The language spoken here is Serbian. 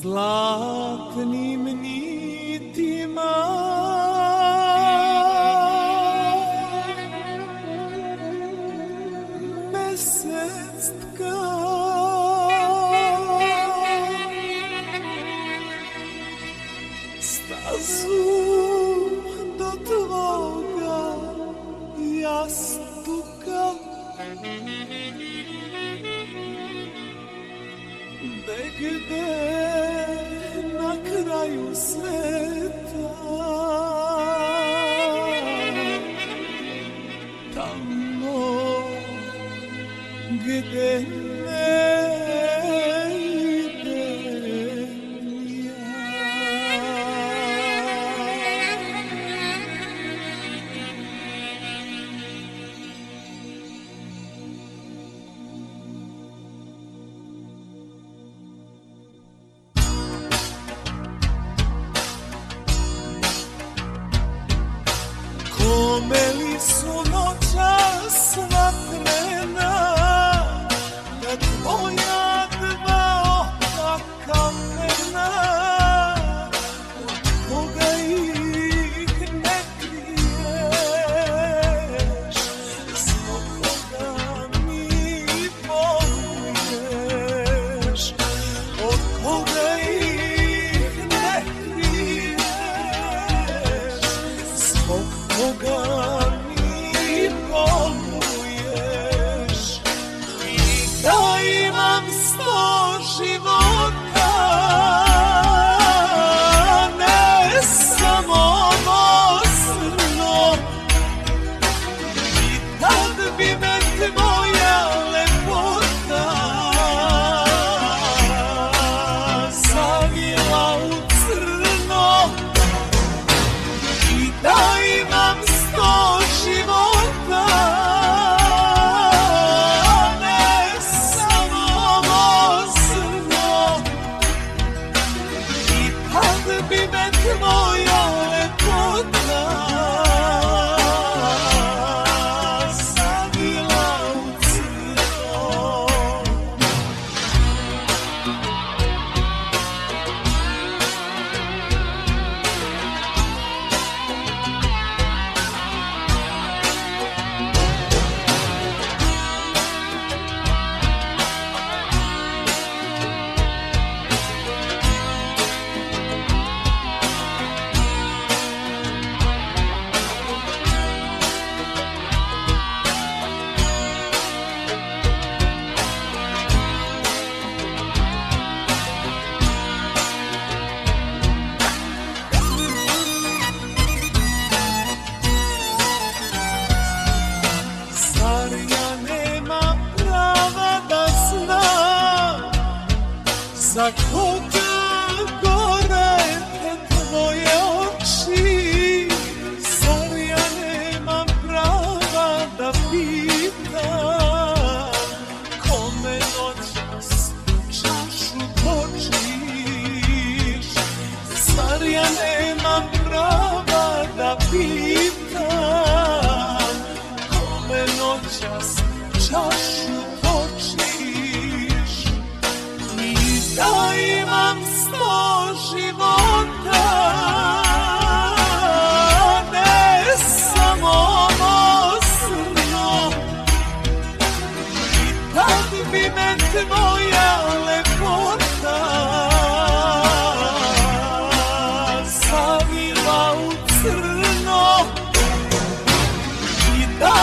zlatnim nitima mesec tka stazu do tvoga jastuka negde na kraju sveta, tamo gde ne idem ja. Kome li su noćas vatrena, kad tvoja dva oka kamena, od koga ih ne kriješ, zbog koga mi boluješ, od koga ih ne kriješ, zbog koga mi boluješ. I da imam 100 života, ne samo mozno, i tad bi me tvoja lepota zavila u crno. I da imam 100 života, ne samo mozno, i tad bi me tvoja lepota zavila u crno. Zar ja nemam prava da znam za koga gore te tvoje oči? Zar ja nemam prava da pitam kome noćas čašu točiš? Zar ja nemam prava da pitam kome noćas čašu točiš? I da imam 100 života, ne samo mozno, i tad bi me tvoja lepota zavila u crno. I da